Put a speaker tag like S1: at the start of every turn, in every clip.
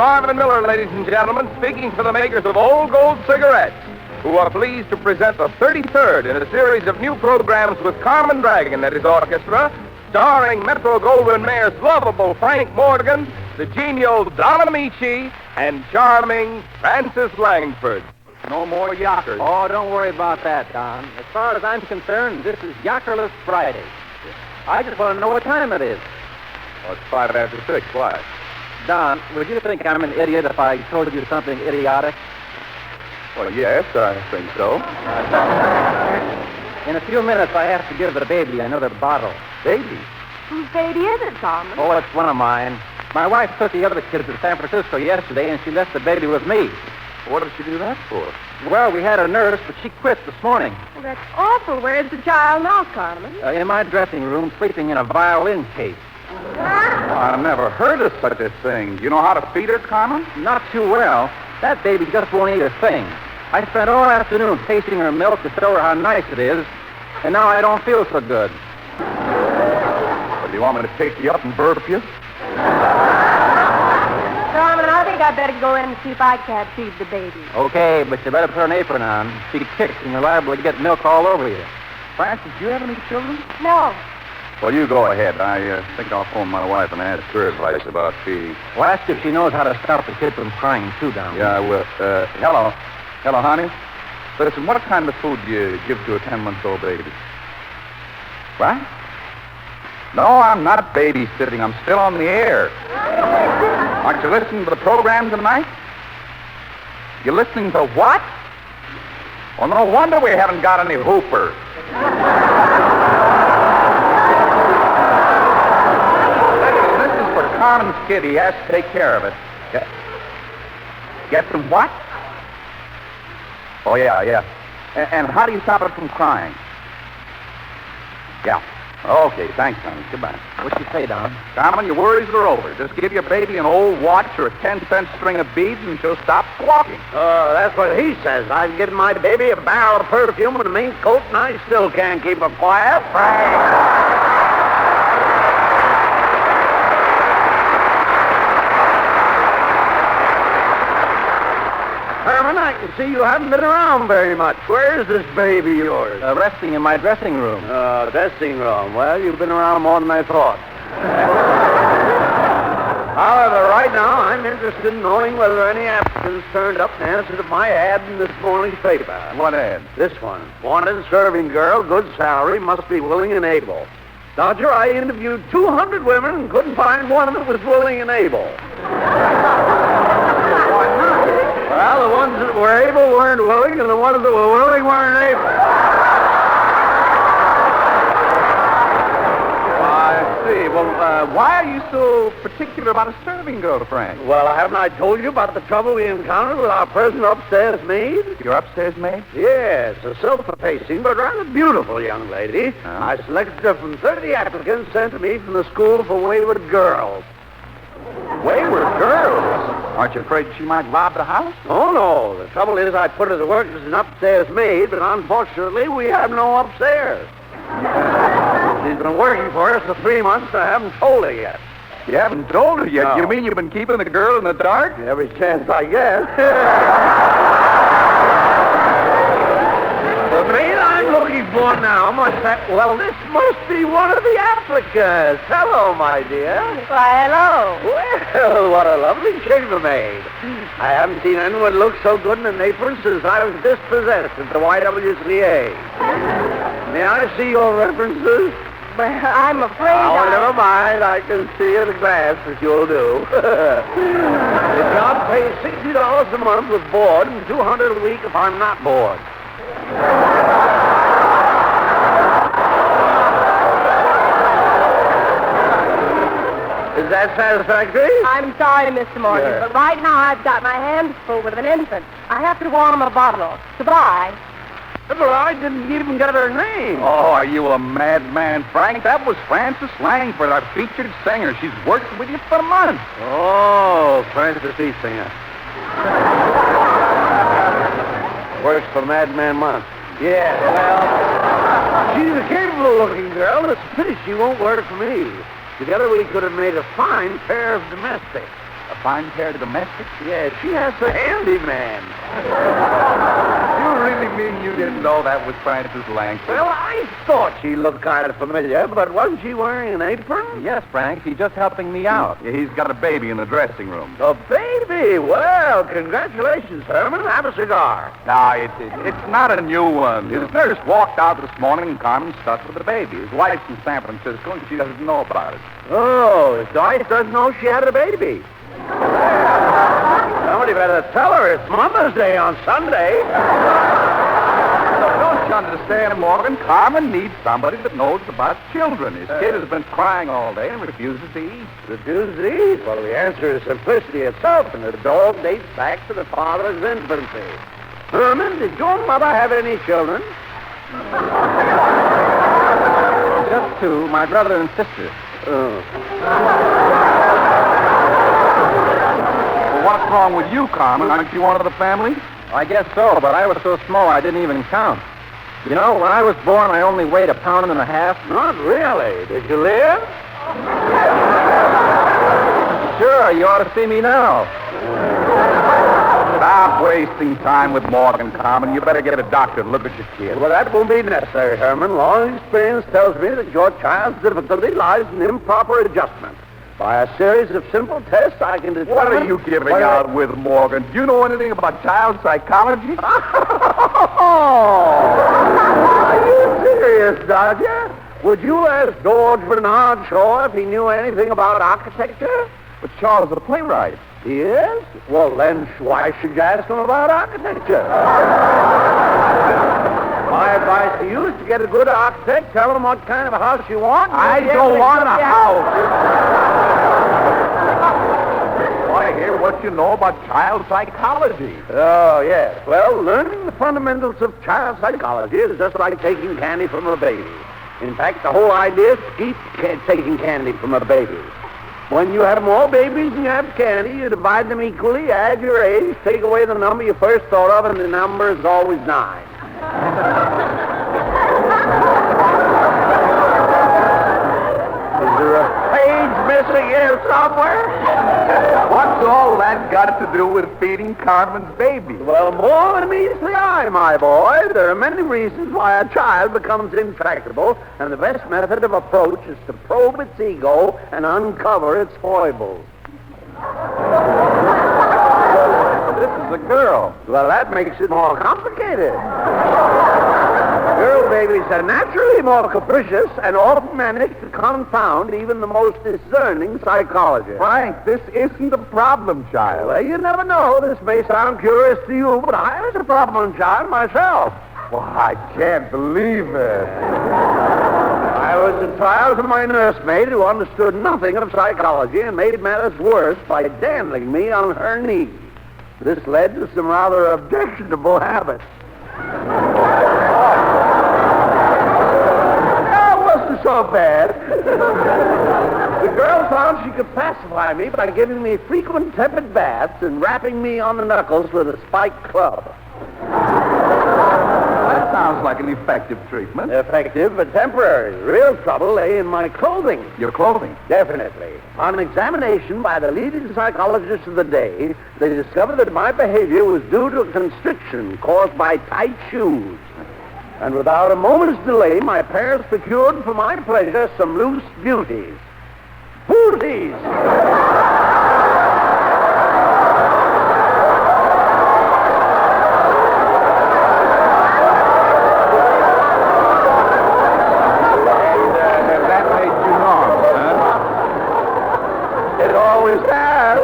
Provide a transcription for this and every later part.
S1: Marvin Miller, ladies and gentlemen, speaking for the makers of Old Gold cigarettes, who are pleased to present the 33rd in a series of new programs with Carmen Dragon and his orchestra, starring Metro-Goldwyn-Mayer's lovable Frank Morgan, the genial Don Ameche, and charming Frances Langford. No more yackers.
S2: Oh, don't worry about that, Don. As far as I'm concerned, this is Yackerless Friday. I just want to know what time it is.
S1: Well, it's 5 after 6. Why?
S2: Don, would you think I'm an idiot if I told you something idiotic?
S1: Well, yes, I think so.
S2: In a few minutes, I have to give the baby another bottle.
S1: Baby?
S3: Whose baby is it, Carmen?
S2: Oh, it's one of mine. My wife took the other kids to San Francisco yesterday, and she left the baby with me.
S1: What did she do that for?
S2: Well, we had a nurse, but she quit this morning.
S3: Well, that's awful. Where's the child now, Carmen?
S2: In my dressing room, sleeping in a violin case.
S1: Well, I've never heard of such a thing. Do you know how to feed her, Carmen?
S2: Not too well. That baby just won't eat a thing. I spent all afternoon tasting her milk to show her how nice it is, and now I don't feel so good.
S1: Well, do you want me to take you up and burp you?
S3: Carmen, I think I'd better go in and see if I can't feed the baby.
S2: Okay, but you better put an apron on. She kicks and you're liable to get milk all over you.
S1: Frances, do you have any children?
S3: No.
S1: Well, you go ahead. I think I'll phone my wife and ask her advice about feeding.
S2: Well, ask if she knows how to stop the kid from crying, too, Don.
S1: Yeah, I will. Hello. Hello, honey. Listen, what kind of food do you give to a 10-month-old baby? What? No, I'm not babysitting. I'm still on the air. Aren't you listening to the program tonight? You listening to what? Well, no wonder we haven't got any hoopers. This is for Carmen's kid. He has to take care of it. Get some what? Oh, yeah. And how do you stop it from crying? Yeah. Okay, thanks, honey. Goodbye.
S2: What'd she say, Don?
S1: Carmen, your worries are over. Just give your baby an old watch or a 10-cent string of beads and she'll stop squawking.
S4: Oh, that's what he says. I've given my baby a barrel of perfume and a mink coat, and I still can't keep her quiet. Herman, I can see you haven't been around very much. Where is this baby of yours?
S2: Resting in my dressing room.
S4: Dressing room. Well, you've been around more than I thought. However, right now, I'm interested in knowing whether any applicants turned up in answer to my ad in this morning's paper.
S1: What ad?
S4: This one. Wanted serving girl, good salary, must be willing and able. Dodger, I interviewed 200 women and couldn't find one that was willing and able. Well, the ones that were able weren't willing, and the ones that were willing weren't able.
S1: I see. Well, why are you so particular about a serving girl, Frank?
S4: Well, haven't I told you about the trouble we encountered with our present upstairs maid?
S1: Your upstairs maid?
S4: Yes, a self-effacing but rather beautiful young lady. I selected her from 30 applicants sent to me from the School for Wayward Girls.
S1: Wayward girls? Aren't you afraid she might rob the house?
S4: Oh, no. The trouble is I put her to work as an upstairs maid, but unfortunately we have no upstairs. She's been working for us for 3 months, and I haven't told her yet.
S1: You haven't told her yet?
S4: No.
S1: You mean you've been keeping the girl in the dark?
S4: Every chance I get. The maid I'm looking for now must have... Well, this must be one of the applicants. Hello, my dear.
S3: Why, hello.
S4: Well, what a lovely chambermaid. I haven't seen anyone look so good in an apron since I was dispossessed at the YWCA. May I see your references?
S3: Well, I'm afraid
S4: Never mind. I can see at a glance that you'll do. The job pays $60 a month with board and $200 a week if I'm not bored. Is that satisfactory?
S3: I'm sorry, Mr. Morgan, but right now I've got my hands full with an infant. I have to warm him a bottle. Goodbye.
S4: Well, I didn't even get her name.
S1: Oh, are you a madman, Frank? That was Frances Langford, our featured singer. She's worked with you for months.
S4: Oh, Frances E. Singer. Works for Madman Month. Yeah, well, she's a capable-looking girl. It's a pity she won't work for me. Together we could have made a fine pair of domestics.
S1: A fine-haired domestic?
S4: Yeah, she has a handyman.
S1: You really mean you didn't know that was Frances Langford?
S4: Well, I thought she looked kind of familiar, but wasn't she wearing an apron?
S2: Yes, Frank, he's just helping me out.
S1: Yeah, he's got a baby in the dressing room.
S4: A baby? Well, congratulations, Herman. Have a cigar.
S1: No, it's not a new one. His nurse walked out this morning and Carmen's stuck with the baby. His wife's in San Francisco and she doesn't know about it.
S4: Oh, his wife doesn't know she had a baby. Somebody better tell her it's Mother's Day on Sunday.
S1: Don't you understand, Morgan? Carmen needs somebody that knows about children. His kid has been crying all day and refuses to eat.
S4: Refuses to eat? Well, the answer is simplicity itself, and the dog dates back to the father's infancy. Herman, did your mother have any children?
S2: Just two, my brother and sister.
S1: Well, what's wrong with you, Carmen? Aren't you one of the family?
S2: I guess so, but I was so small I didn't even count. You know, when I was born, I only weighed 1.5 pounds.
S4: Not really. Did you live?
S2: Sure, you ought to see me now.
S1: Stop wasting time with Morgan, Carmen. You better get a doctor to look at your kid.
S4: Well, that won't be necessary, Herman. Long experience tells me that your child's difficulty lies in improper adjustment. By a series of simple tests, I can determine...
S1: What are you giving out with, Morgan? Do you know anything about child psychology?
S4: Are you serious, Dodger? Would you ask George Bernard Shaw if he knew anything about architecture?
S1: But Shaw is a playwright.
S4: He is? Well, then why should you ask him about architecture? My advice to you is to get a good architect, tell him what kind of a house you want.
S1: I don't want a house. I want to hear what you know about child psychology.
S4: Oh, yes. Well, learning the fundamentals of child psychology is just like taking candy from a baby. In fact, the whole idea is to keep taking candy from a baby. When you have more babies than you have candy, you divide them equally, add your age, take away the number you first thought of, and the number is always 9. Is there a page missing here somewhere?
S1: What's all that got to do with feeding Carmen's baby?
S4: Well, more than meets the eye, my boy. There are many reasons why a child becomes intractable, and the best method of approach is to probe its ego and uncover its foibles.
S1: This is a girl.
S4: Well, that makes it more complicated. Girl babies are naturally more capricious and often manage to confound even the most discerning psychologist.
S1: Frank, this isn't a problem child.
S4: Well, you never know. This may sound curious to you, but I was a problem child myself.
S1: Well, I can't believe it.
S4: I was the trial of my nursemaid who understood nothing of psychology and made matters worse by dandling me on her knee. This led to some rather objectionable habits. So bad. The girl found she could pacify me by giving me frequent tepid baths and rapping me on the knuckles with a spiked club.
S1: That sounds like an effective treatment.
S4: Effective but temporary. Real trouble lay in my clothing.
S1: Your clothing?
S4: Definitely. On examination by the leading psychologists of the day, they discovered that my behavior was due to a constriction caused by tight shoes. And without a moment's delay, my parents procured for my pleasure some loose beauties. Booties!
S1: That made you normal, huh?
S4: It always has.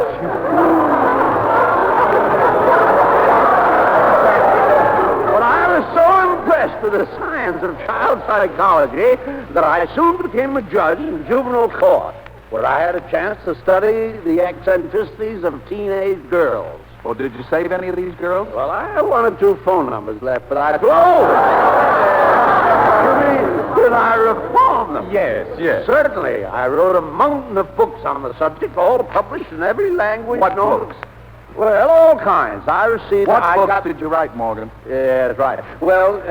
S4: To the science of child psychology that I soon became a judge in juvenile court, where I had a chance to study the eccentricities of teenage girls.
S1: Well, did you save any of these girls?
S4: Well, I have 1 or 2 phone numbers left, but I... You mean, did I reform them?
S1: Yes.
S4: Certainly. I wrote a mountain of books on the subject, all published in every language.
S1: What books?
S4: Well, all kinds. I received...
S1: What books did you write, Morgan?
S4: Yes, right. Well,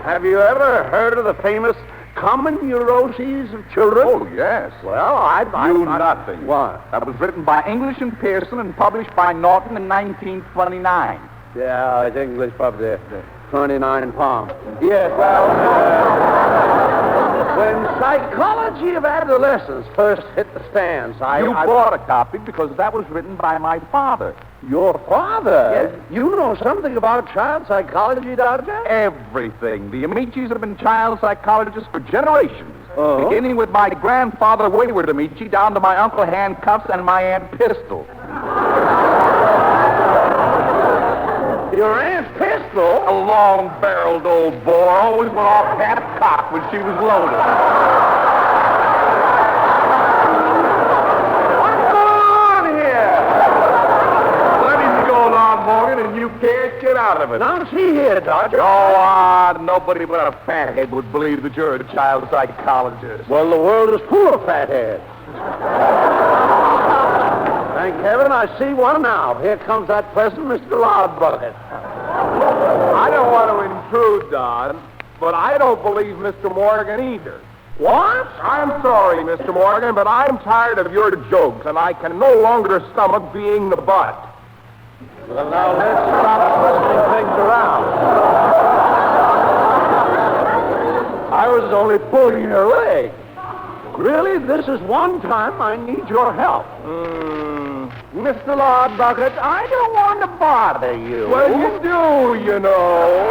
S4: have you ever heard of the famous common neuroses of children?
S1: Oh, yes.
S4: Well, I
S1: nothing.
S4: What?
S1: That was written by English and Pearson and published by Norton in 1929.
S4: Yeah, it's English published. 29 pounds. Yes, well, when Psychology of Adolescence first hit the stands, I
S1: bought a copy because that was written by my father.
S4: Your father?
S1: Yes.
S4: You know something about child psychology, Doctor?
S1: Everything. The Ameches have been child psychologists for generations.
S4: Oh?
S1: Beginning with my grandfather, Wayward Ameche, down to my Uncle Handcuffs and my Aunt Pistol.
S4: Your Aunt Pistol?
S1: A long-barreled old bore, always went off half-cocked when she was loaded.
S4: What's going on here?
S1: Plenty's going on, Morgan, and you can't get out of it.
S4: Now, see here, Doctor.
S1: Go on. Nobody but a fathead would believe that you're a child psychologist.
S4: Well, the world is full of fatheads. Thank heaven I see one now. Here comes that pleasant Mr. Loudbucket.
S1: I don't want to intrude, Don, but I don't believe Mr. Morgan either.
S4: What?
S1: I'm sorry, Mr. Morgan, but I'm tired of your jokes, and I can no longer stomach being the butt.
S4: Well, now let's stop twisting things around. I was only pulling your leg. Really, this is one time I need your help. Mr. Loudbucket, I don't want to bother you.
S1: Well, you do, you know.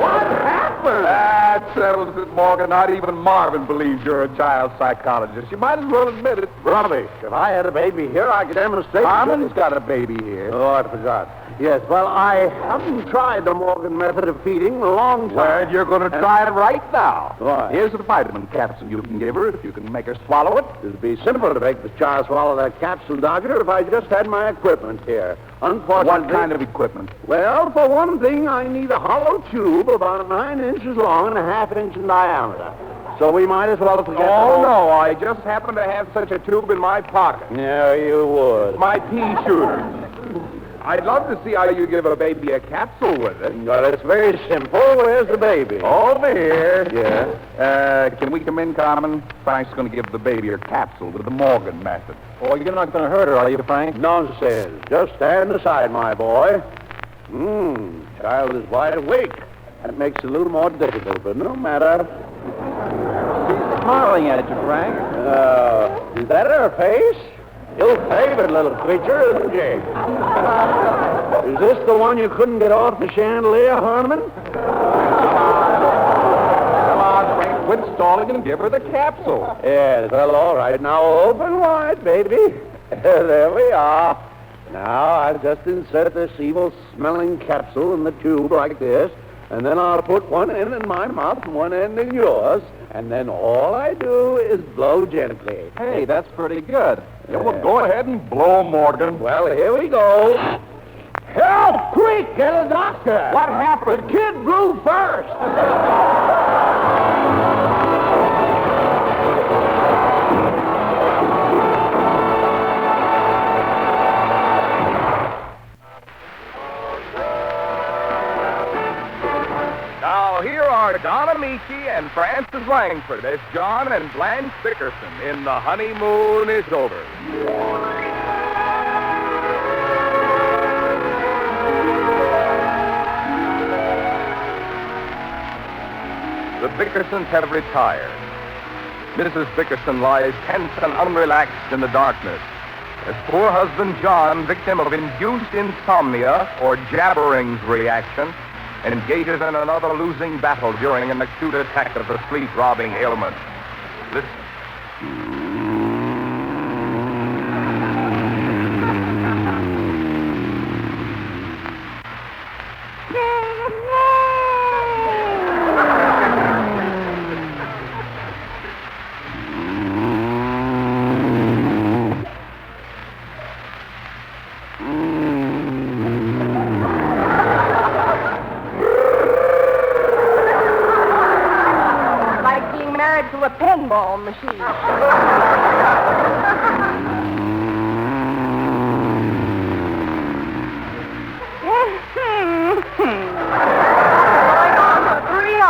S4: What happened?
S1: That settles it, Morgan. Not even Marvin believes you're a child psychologist. You might as well admit it.
S4: Rubbish. If I had a baby here, I could demonstrate...
S1: Harmon's got a baby here.
S4: Oh, I forgot. Yes, well, I haven't tried the Morgan method of feeding in a long time.
S1: Well, you're going to try it right now.
S4: Why?
S1: Here's a vitamin capsule you can give her if you can make her swallow it.
S4: It'd be simple to make the child swallow that capsule, Doctor, if I just had my equipment here. Unfortunately...
S1: What kind of equipment?
S4: Well, for one thing, I need a hollow tube about 9 inches long and a ½ inch in diameter. So we might as well forget
S1: No, I just happen to have such a tube in my pocket.
S4: Yeah, you would.
S1: My pea shooter. I'd love to see how you give a baby a capsule with it.
S4: Well, it's very simple. Where's the baby?
S1: Over here.
S4: Yeah.
S1: Can we come in, Carmen? Frank's going to give the baby her capsule with the Morgan method.
S2: Oh, you're not going to hurt her, are you, Frank?
S4: Nonsense. Just stand aside, my boy. Child is wide awake. That makes it a little more difficult, but no matter.
S2: She's smiling at you, Frank.
S4: Is that her face? Ill-favored little creature, isn't she? Is this the one you couldn't get off the chandelier, Harmon?
S1: Come on, Frank, quit stalling and give her the capsule.
S4: Yes, well, all right. Now open wide, baby. There we are. Now I'll just insert this evil-smelling capsule in the tube like this, and then I'll put one end in my mouth and one end in yours, and then all I do is blow gently.
S2: Hey, that's pretty good.
S1: Yeah, well, go ahead and blow, Morgan.
S4: Well, here we go. Help! Quick, get a doctor.
S1: What happened?
S4: The kid blew first.
S1: Now, here are Don Ameche and Frances Langford as John and Blanche Bickerson in The Honeymoon is Over. The Bickersons have retired. Mrs. Bickerson lies tense and unrelaxed in the darkness as poor husband John, victim of induced insomnia or Jabbering's reaction, engages in another losing battle during an acute attack of the sleep-robbing ailment. Listen.
S3: To a pinball machine. Going on for 300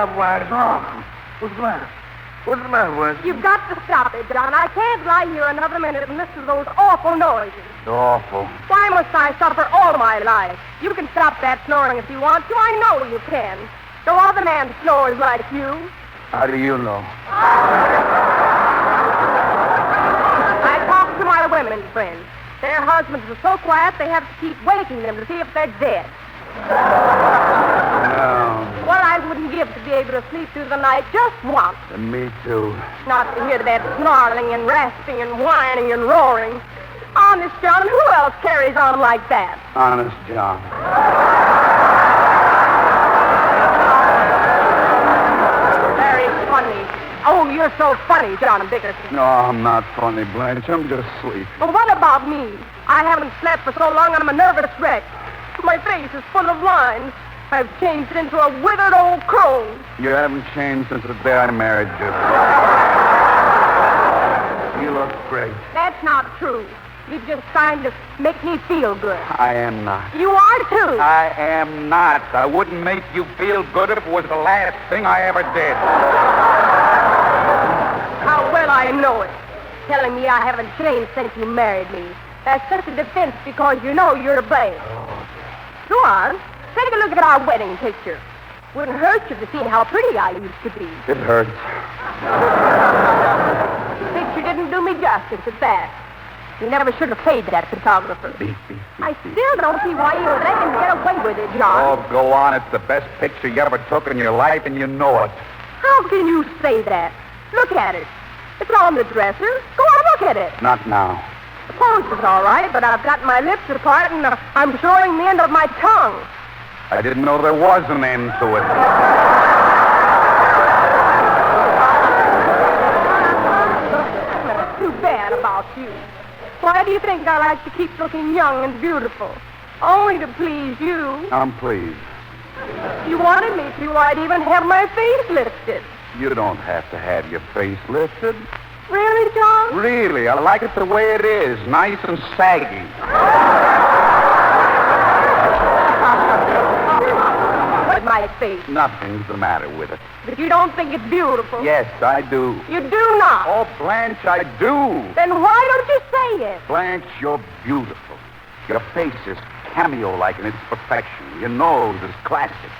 S4: up, Blanche. Oh, what's the matter? What's the matter, Blanche?
S3: You've got to stop it, John. I can't lie here another minute and listen to those awful noises.
S4: Awful.
S3: Why must I suffer all my life? You can stop that snoring if you want to. I know you can. No other man snores like you.
S4: How do you know?
S3: I talk to my women friends. Their husbands are so quiet they have to keep waking them to see if they're dead.
S4: No.
S3: What I wouldn't give to be able to sleep through the night just once.
S4: Me too.
S3: Not to hear that snarling and rasping and whining and roaring. Honest, John, who else carries on like that?
S4: Honest, John.
S3: Very funny. Oh, you're so funny, John Bickerson.
S4: No, I'm not funny, Blanche. I'm just sleepy.
S3: But what about me? I haven't slept for so long I'm a nervous wreck. My face is full of lines. I've changed into a withered old crone.
S4: You haven't changed since the day I married you. You look great.
S3: That's not true. You're just trying to make me feel good.
S4: I am not.
S3: You are, too.
S1: I am not. I wouldn't make you feel good if it was the last thing I ever did.
S3: How well I know it. Telling me I haven't changed since you married me. That's such a defense because you know you're to blame. Go on. Take a look at our wedding picture. Wouldn't hurt you to see how pretty I used to be.
S4: It hurts.
S3: The picture didn't do me justice at that. You never should have paid that photographer. I still don't see why you let him get away with it, John.
S1: Oh, go on. It's the best picture you ever took in your life, and you know it.
S3: How can you say that? Look at it. It's on the dresser. Go on, look at it.
S4: Not now.
S3: The pose is all right, but I've got my lips apart and I'm showing the end of my tongue.
S1: I didn't know there was an end to it.
S3: That's too bad about you. Why do you think I like to keep looking young and beautiful? Only to please you.
S4: I'm pleased.
S3: If you wanted me to, I'd even have my face lifted.
S1: You don't have to have your face lifted.
S3: Really, John?
S1: Really, I like it the way it is, nice and saggy.
S3: With my face.
S1: Nothing's the matter with it.
S3: But you don't think it's beautiful?
S1: Yes, I do.
S3: You do not?
S1: Oh, Blanche, I do.
S3: Then why don't you say it?
S1: Blanche, you're beautiful. Your face is cameo-like in its perfection. Your nose is classic.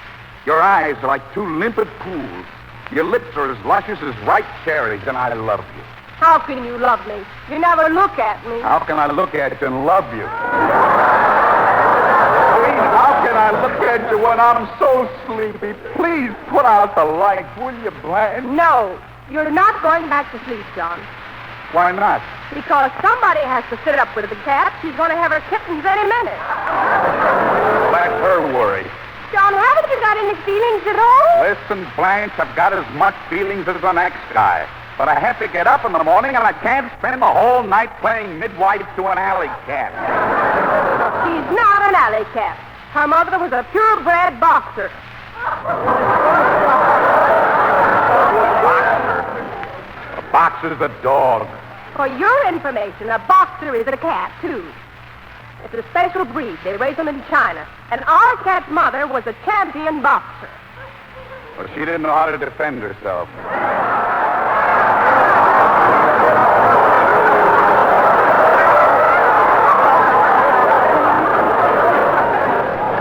S1: Your eyes are like two limpid pools. Your lips are as luscious as ripe cherries, and I love you.
S3: How can you love me? You never look at me.
S1: How can I look at you and love you? Please, how can I look at you when I'm so sleepy? Please put out the light, will you, Blanche?
S3: No, you're not going back to sleep, John.
S1: Why not?
S3: Because somebody has to sit up with the cat. She's going to have her kittens any minute.
S1: Let her worry.
S3: John, haven't you got any feelings at all?
S1: Listen, Blanche, I've got as much feelings as the next guy. But I have to get up in the morning, and I can't spend the whole night playing midwife to an alley cat.
S3: She's not an alley cat. Her mother was a purebred boxer.
S1: A boxer's a dog.
S3: For your information, a boxer is a cat, too. It's a special breed. They raise them in China. And our cat's mother was a champion boxer.
S1: Well, she didn't know how to defend herself.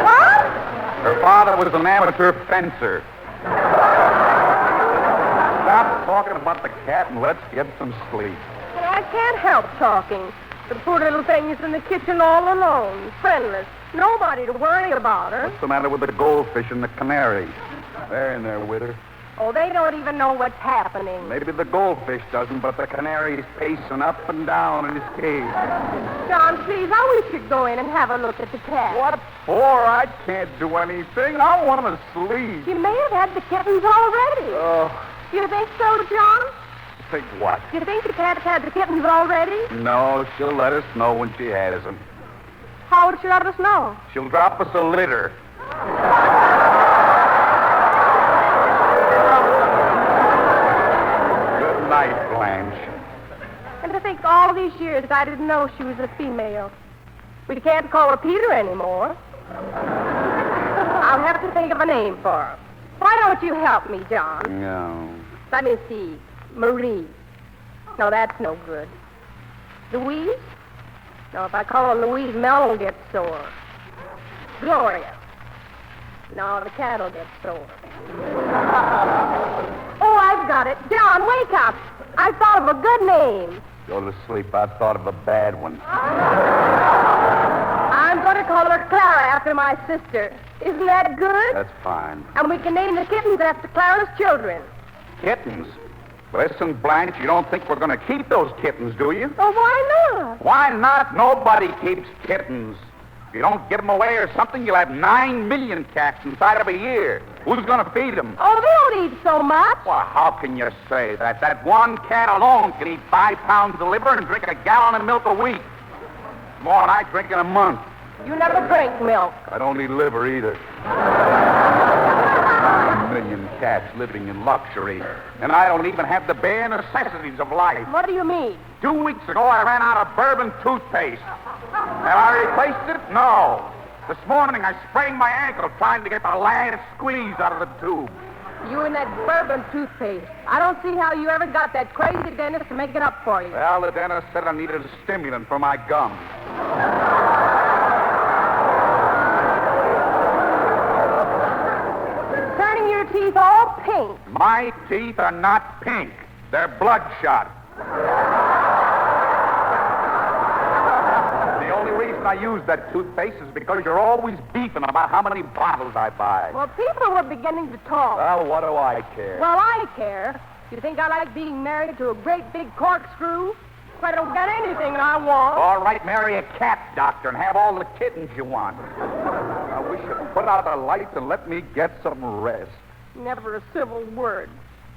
S3: What?
S1: Her father was an amateur fencer. Stop talking about the cat and let's get some sleep.
S3: And I can't help talking. The poor little thing is in the kitchen all alone, friendless. Nobody to worry about her.
S1: What's the matter with the goldfish and the canary? They're in there with her.
S3: Oh, they don't even know what's happening.
S1: Maybe the goldfish doesn't, but the canary's pacing up and down in his cage.
S3: John, please, I wish you'd go in and have a look at the cat.
S1: What for? I can't do anything. I want him to sleep.
S3: You may have had the kittens already.
S1: Oh,
S3: You think so, John?
S1: think what?
S3: You think the cat's had the kittens already?
S1: No, she'll let us know when she has them.
S3: How would she let us know?
S1: She'll drop us a litter. Good night, Blanche.
S3: And to think all these years I didn't know she was a female. We can't call her Peter anymore. I'll have to think of a name for her. Why don't don't you help me, John?
S1: No.
S3: Let me see. Marie. No, that's no good. Louise? No, if I call her Louise, Mel will get sore. Gloria. No, the cat'll get sore. Oh, I've got it. John, wake up. I thought of a good name.
S1: Go to sleep. I thought of a bad one.
S3: I'm going to call her Clara after my sister. Isn't that good?
S1: That's fine.
S3: And we can name the kittens after Clara's children.
S1: Kittens? Listen, Blanche, you don't think we're going to keep those kittens, do you?
S3: Oh, why not?
S1: Why not? Nobody keeps kittens. If you don't give them away or something, you'll have 9 million cats inside of a year. Who's going to feed them?
S3: Oh, they don't eat so much.
S1: Well, how can you say that? That one cat alone can eat 5 pounds of liver and drink a gallon of milk a week. More than I drink in a month.
S3: You never drink milk.
S1: I don't eat liver either. 1 million cats living in luxury. And I don't even have the bare necessities of life.
S3: What do you mean?
S1: 2 weeks ago, I ran out of bourbon toothpaste. Have I replaced it? No. This morning, I sprained my ankle trying to get the last squeeze out of the tube.
S3: You and that bourbon toothpaste. I don't see how you ever got that crazy dentist to make it up for you.
S1: Well, the dentist said I needed a stimulant for my gums.
S3: Turning your teeth all pink.
S1: My teeth are not pink. They're bloodshot. The only reason I use that toothpaste is because you're always beefing about how many bottles I buy.
S3: Well, people were beginning to talk.
S1: Well, what do I care?
S3: Well, I care. You think I like being married to a great big corkscrew? If I don't get anything I want.
S1: All right, marry a cat doctor and have all the kittens you want. I wish you'd put out the lights and let me get some rest.
S3: Never a civil word.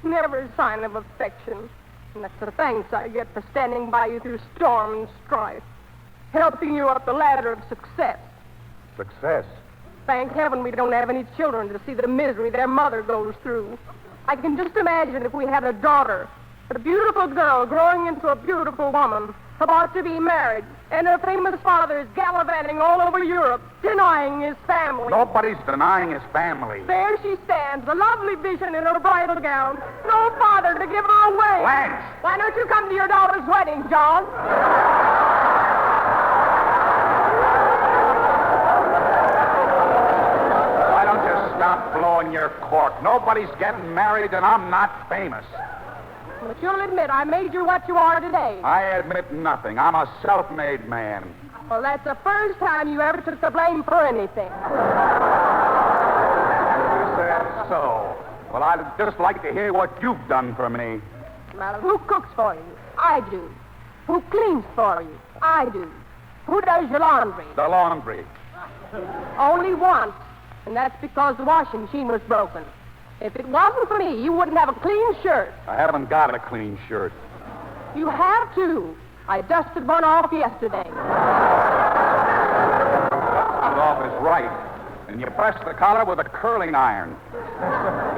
S3: Never a sign of affection. And that's the thanks I get for standing by you through storm and strife. Helping you up the ladder of success.
S1: Success?
S3: Thank heaven we don't have any children to see the misery their mother goes through. I can just imagine if we had a daughter, a beautiful girl growing into a beautiful woman, about to be married, and her famous father is gallivanting all over Europe, denying his family.
S1: Nobody's denying his family.
S3: There she stands, a lovely vision in her bridal gown. No father to give her away.
S1: Blanche!
S3: Why don't you come to your daughter's wedding, John?
S1: Why don't you stop blowing your cork? Nobody's getting married and I'm not famous.
S3: But you'll admit I made you what you are today.
S1: I admit nothing. I'm a self-made man.
S3: Well, that's the first time you ever took the blame for anything.
S1: You said so. Well, I'd just like to hear what you've done for me.
S3: Well, who cooks for you? I do. Who cleans for you? I do. Who does your laundry?
S1: The laundry.
S3: Only once, and that's because the washing machine was broken. If it wasn't for me, you wouldn't have a clean shirt.
S1: I haven't got a clean shirt.
S3: You have to. I dusted one off yesterday.
S1: Dusted off is right. And you press the collar with a curling iron.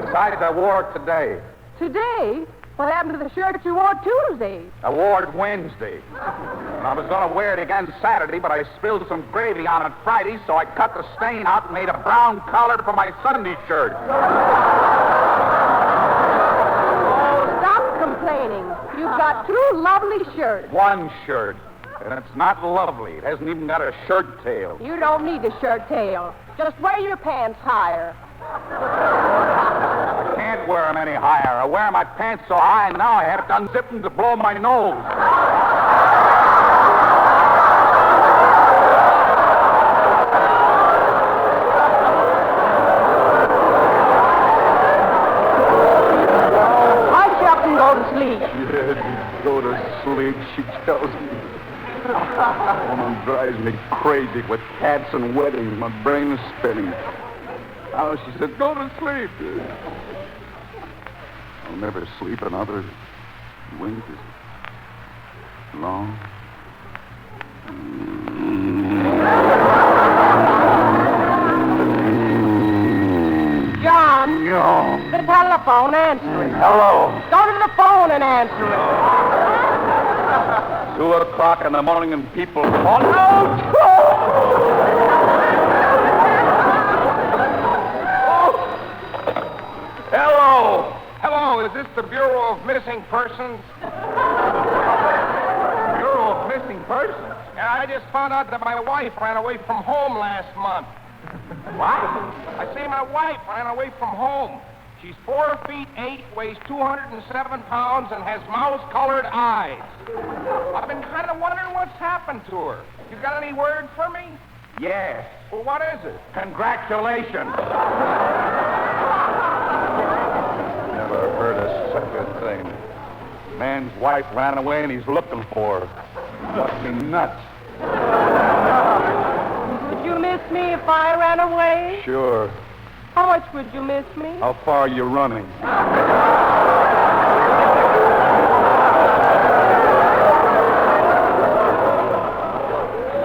S1: Besides, I wore it today.
S3: Today? What happened to the shirt you wore Tuesday?
S1: I wore it Wednesday. And I was going to wear it again Saturday, but I spilled some gravy on it Friday, so I cut the stain out and made a brown collar for my Sunday shirt.
S3: Oh, stop complaining. You've got 2 lovely shirts.
S1: One shirt. And it's not lovely. It hasn't even got a shirt tail.
S3: You don't need a shirt tail. Just wear your pants higher.
S1: I can't wear them any higher. I wear my pants so high now I have to unzip them to blow my nose.
S3: Hush up and go to sleep.
S1: Yes, go to sleep, she tells me. Woman drives me crazy with cats and weddings. My brain is spinning. Now she said, go to sleep. I'll never sleep another wink as long.
S3: John,
S1: No.
S3: the telephone, answer it.
S1: Hello.
S3: Go to the phone and answer it.
S1: 2 o'clock in the morning and people call. No!
S5: is this the Bureau of Missing Persons?
S1: Bureau of Missing Persons?
S5: Yeah, I just found out that my wife ran away from home last month.
S1: What?
S5: I say my wife ran away from home. She's 4 feet 8, weighs 207 pounds, and has mouse-colored eyes. I've been kind of wondering what's happened to her. You got any word for me?
S1: Yes.
S5: Well, what is it?
S1: Congratulations. Never heard of such a thing. Man's wife ran away and he's looking for her. Must be nuts.
S3: Would you miss me if I ran away?
S1: Sure.
S3: How much would you miss me?
S1: How far are you running?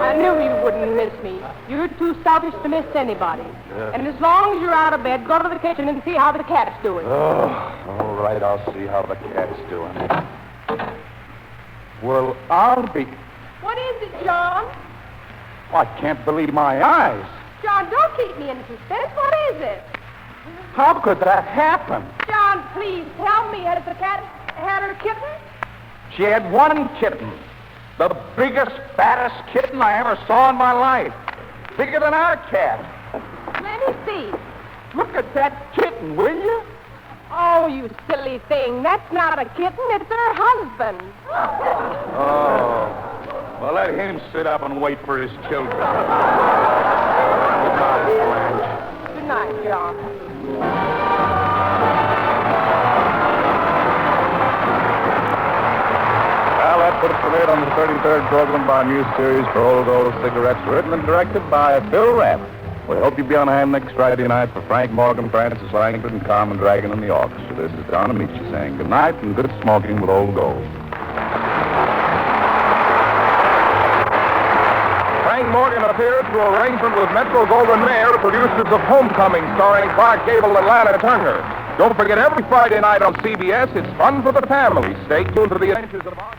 S3: I knew you wouldn't miss me. You're too selfish to miss anybody. And as long as you're out of bed, go to the kitchen and see how the cat's doing.
S1: Oh, all right, I'll see how the cat's doing. Well, I'll be...
S3: What is it, John?
S1: Oh, I can't believe my eyes.
S3: John, don't keep me in suspense. What is it?
S1: How could that happen?
S3: John, please tell me. Has the cat had her kitten?
S1: She had one kitten. The biggest, fattest kitten I ever saw in my life. Bigger than our cat.
S3: Let me see.
S1: Look at that kitten, will you?
S3: Oh, you silly thing. That's not a kitten. It's her husband.
S1: Oh. Well, let him sit up and wait for his children. Good night, Blanche.
S3: Good night, John.
S1: Well, that puts the lid on the 33rd program of our new series for Old Gold Cigarettes, written and directed by Bill Rapp. We hope you'll be on hand next Friday night for Frank Morgan, Frances Langford, and Carmen Dragon in the orchestra. This is Don Ameche saying good night and good smoking with Old Gold.
S5: Frank Morgan appeared through arrangement with Metro-Goldwyn-Mayer, producers of Homecoming, starring Clark Gable and Lana Turner. Don't forget, every Friday night on CBS, it's fun for the family. Stay tuned to the adventures of our...